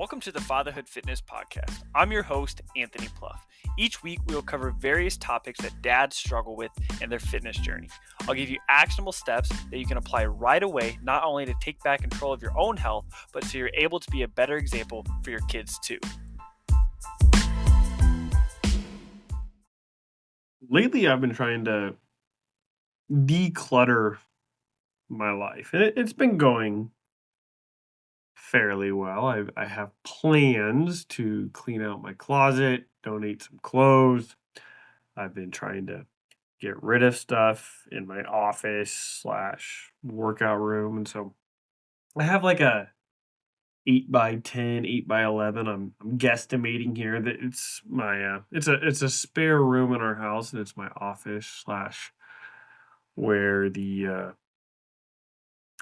Welcome to the Fatherhood Fitness Podcast. I'm your host, Anthony Pluff. Each week, we will cover various topics that dads struggle with in their fitness journey. I'll give you actionable steps that you can apply right away, not only to take back control of your own health, but so you're able to be a better example for your kids too. Lately, I've been trying to declutter my life, and it's been going fairly well. I have plans to clean out my closet, donate some clothes. I've been trying to get rid of stuff in my office slash workout room, and so I have like a 8 by 10, 8 by 11. I'm guesstimating here that it's my it's a spare room in our house, and it's my office slash where the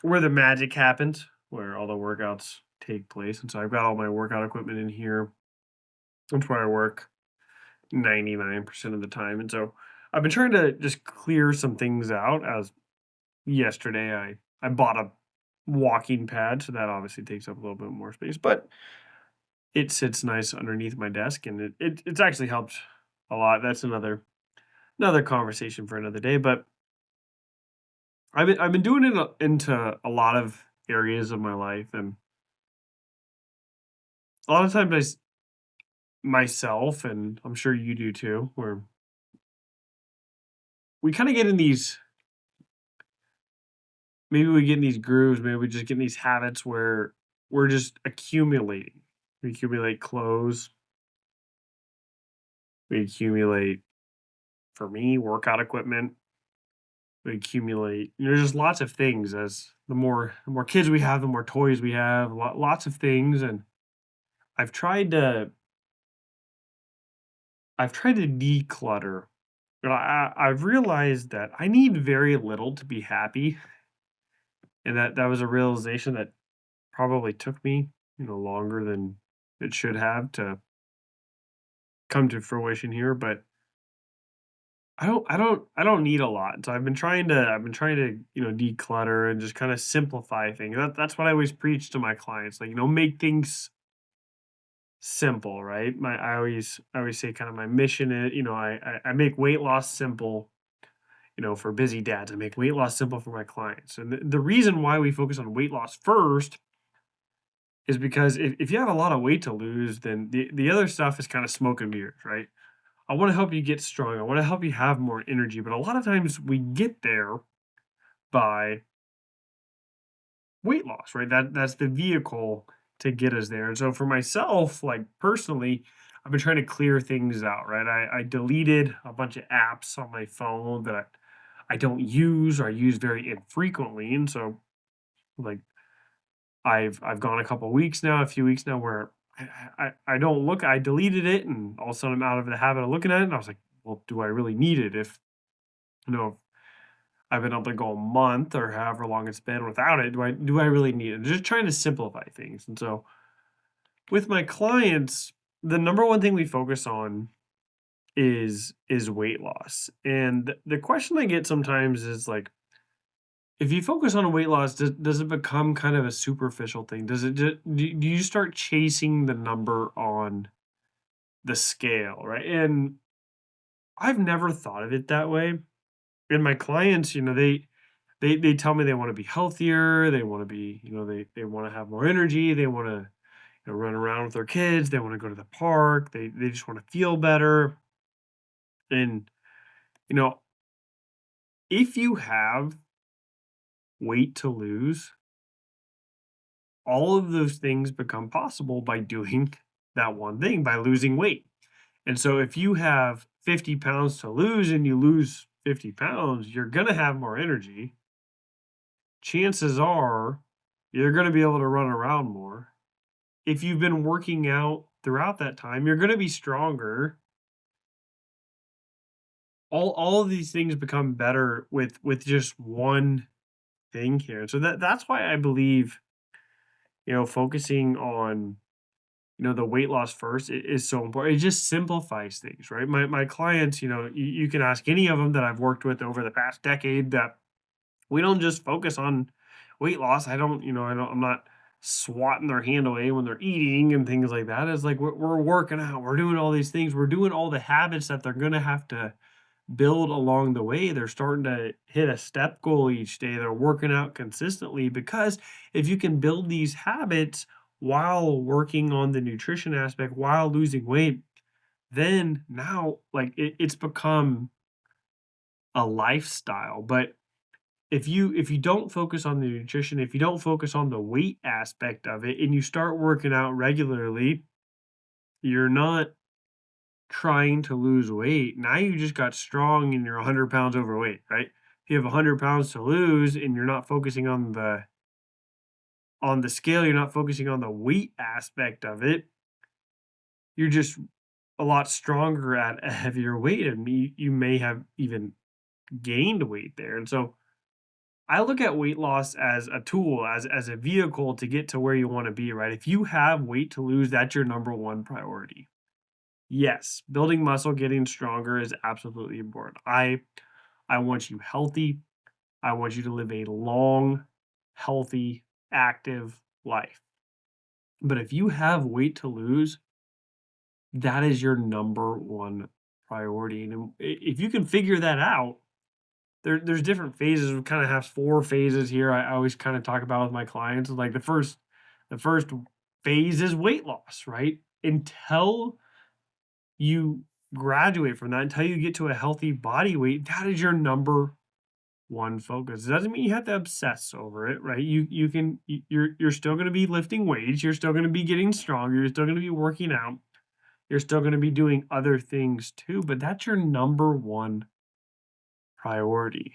magic happens, where all the workouts take place. And so I've got all my workout equipment in here. That's where I work 99% of the time. And so I've been trying to just clear some things out. As yesterday, I bought a walking pad, so that obviously takes up a little bit more space, but it sits nice underneath my desk, and it's actually helped a lot. That's another conversation for another day. But I've been doing it into a lot of areas of my life, and a lot of times myself, and I'm sure you do too, where we kind of get in these, maybe we get in these grooves, maybe we just get in these habits where we're just accumulating. We accumulate clothes, we accumulate, for me, workout equipment, we accumulate, just lots of things. As the more kids we have, the more toys we have, lots of things. And I've tried to I've tried to declutter, but I've realized that I need very little to be happy, and that was a realization that probably took me, longer than it should have to come to fruition here. But I don't need a lot. So I've been trying to declutter and just kind of simplify things. That's what I always preach to my clients. Like, make things simple, right? I always say kind of my mission is, I make weight loss simple, for busy dads. I make weight loss simple for my clients. And the reason why we focus on weight loss first is because if you have a lot of weight to lose, then the other stuff is kind of smoke and mirrors, right? I want to help you get strong. I want to help you have more energy. But a lot of times we get there by weight loss, right? That's the vehicle to get us there. And so for myself, like personally, I've been trying to clear things out, right? I deleted a bunch of apps on my phone that I don't use, or I use very infrequently. And so, like, I've gone a few weeks now, where I don't look. I deleted it, and all of a sudden I'm out of the habit of looking at it. And I was like, well, do I really need it? If you know I've been able to go a month or however long it's been without it, do I really need it? Just trying to simplify things. And so with my clients, the number one thing we focus on is weight loss. And the question I get sometimes is like, if you focus on weight loss, does it become kind of a superficial thing? Does it do you start chasing the number on the scale, right? And I've never thought of it that way. And my clients, they tell me they want to be healthier, they want to be, they want to have more energy, they want to, run around with their kids, they want to go to the park, they just want to feel better. And you know, if you have weight to lose, all of those things become possible by doing that one thing, by losing weight. And so if you have 50 pounds to lose and you lose 50 pounds, you're going to have more energy. Chances are you're going to be able to run around more. If you've been working out throughout that time, you're going to be stronger. All of these things become better with just one thing here. So that's why I believe, focusing on, the weight loss first is so important. It just simplifies things, right? My clients, you can ask any of them that I've worked with over the past decade, that we don't just focus on weight loss. I don't, I'm not swatting their hand away when they're eating and things like that. It's like we're working out, we're doing all these things, we're doing all the habits that they're gonna have to build along the way. They're starting to hit a step goal each day. They're working out consistently because if you can build these habits while working on the nutrition aspect, while losing weight, then now like it's become a lifestyle. But if you don't focus on the nutrition, if you don't focus on the weight aspect of it and you start working out regularly, you're not trying to lose weight. Now you just got strong and you're 100 pounds overweight, right? If you have 100 pounds to lose and you're not focusing on the scale, you're not focusing on the weight aspect of it, you're just a lot stronger at a heavier weight and you may have even gained weight there. And so I look at weight loss as a tool, as a vehicle to get to where you want to be, right? If you have weight to lose, that's your number one priority. Yes, building muscle, getting stronger is absolutely important. I want you healthy. I want you to live a long, healthy, active life. But if you have weight to lose, that is your number one priority. And if you can figure that out, there's different phases. We kind of have 4 phases here. I always kind of talk about with my clients. Like the first phase is weight loss, right? Until you graduate from that, until you get to a healthy body weight, that is your number one focus. It doesn't mean you have to obsess over it, right? You can you're still going to be lifting weights, you're still going to be getting stronger, you're still going to be working out, you're still going to be doing other things too, but that's your number one priority.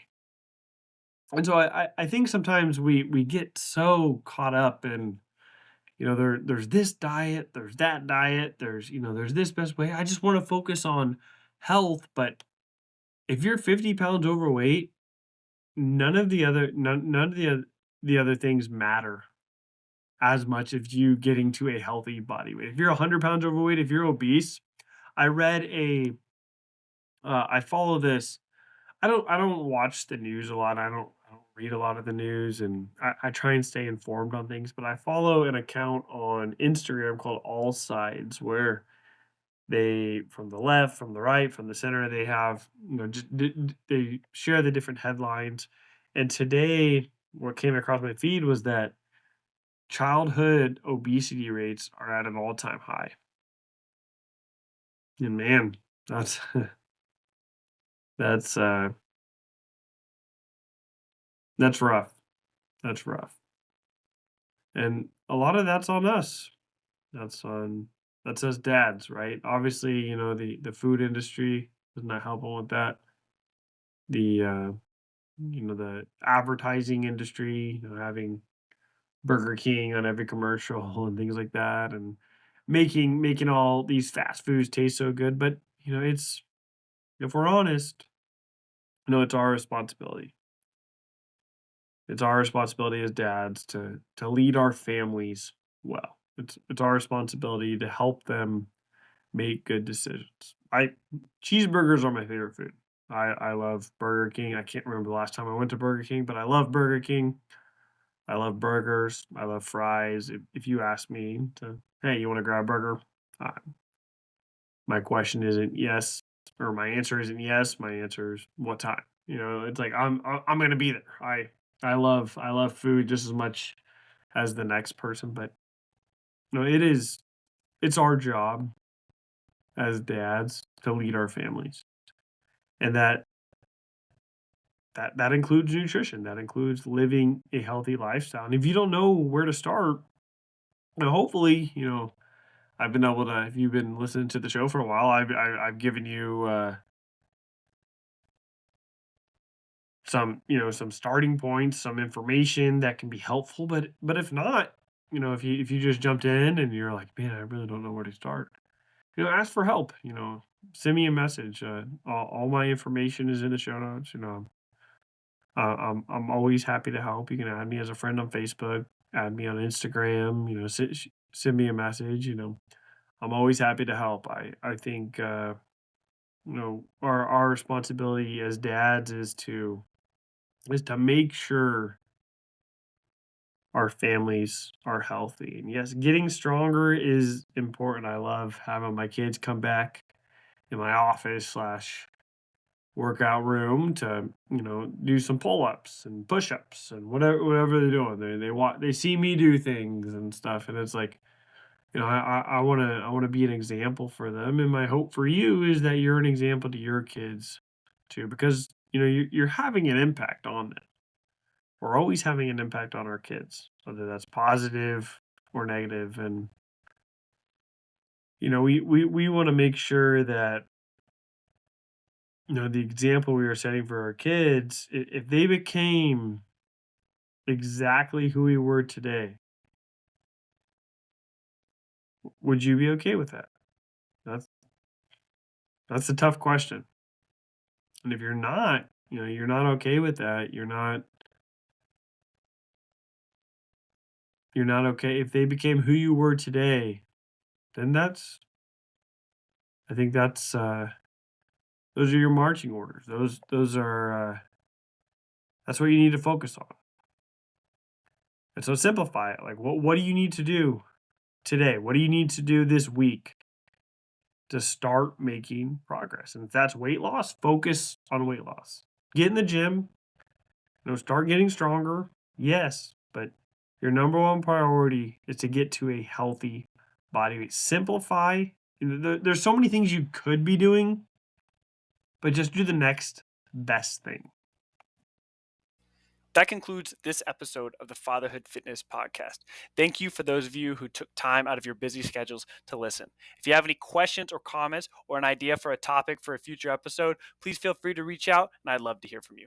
And so I think sometimes we get so caught up in, there's this diet, there's that diet, there's this best way. I just want to focus on health, but if you're 50 pounds overweight, none of the other things matter as much as you getting to a healthy body weight. If you're 100 pounds overweight, if you're obese, I read I follow this. I don't watch the news a lot. I don't read a lot of the news, and I try and stay informed on things. But I follow an account on Instagram called All Sides, where they from the left, from the right, from the center, they have they share the different headlines. And today, what came across my feed was that childhood obesity rates are at an all-time high. And man, that's that's uh that's rough. That's rough. And a lot of that's on us. That's on that's us dads, right? Obviously, the food industry is not helping with that. The advertising industry, having Burger King on every commercial and things like that, and making all these fast foods taste so good. But it's if we're honest, it's our responsibility. It's our responsibility as dads to lead our families well. It's our responsibility to help them make good decisions. I Cheeseburgers are my favorite food. I love Burger King. I can't remember the last time I went to Burger King, but I love Burger King. I love burgers. I love fries. If you ask me to, hey, you want to grab a burger? Uh, my question isn't yes, or my answer isn't yes. My answer is what time. It's like I'm gonna be there. I love food just as much as the next person, but it's our job as dads to lead our families, and that includes nutrition. That includes living a healthy lifestyle. And if you don't know where to start, hopefully, I've been able to. If you've been listening to the show for a while, I've given you some starting points, some information that can be helpful. But if not, if you just jumped in and you're like, man, I really don't know where to start. Ask for help. Send me a message. All my information is in the show notes. I'm always happy to help. You can add me as a friend on Facebook, add me on Instagram. Send me a message. I'm always happy to help. I think our responsibility as dads is to make sure our families are healthy. And yes, getting stronger is important. I love having my kids come back in my office slash workout room to, do some pull-ups and push-ups and whatever they're doing. They see me do things and stuff, and it's like, I wanna be an example for them. And my hope for you is that you're an example to your kids too, because you're having an impact on them. We're always having an impact on our kids, whether that's positive or negative. And we want to make sure that the example we are setting for our kids, if they became exactly who we were today, would you be okay with that? That's that's a tough question. And if you're not, you're not okay with that. You're not okay if they became who you were today. Then I think those are your marching orders. Those are that's what you need to focus on. And so simplify it. Like, what do you need to do today? What do you need to do this week to start making progress? And if that's weight loss, focus on weight loss. Get in the gym, start getting stronger. Yes, but your number one priority is to get to a healthy body weight. Simplify. There's so many things you could be doing, but just do the next best thing. That concludes this episode of the Fatherhood Fitness Podcast. Thank you for those of you who took time out of your busy schedules to listen. If you have any questions or comments or an idea for a topic for a future episode, please feel free to reach out, and I'd love to hear from you.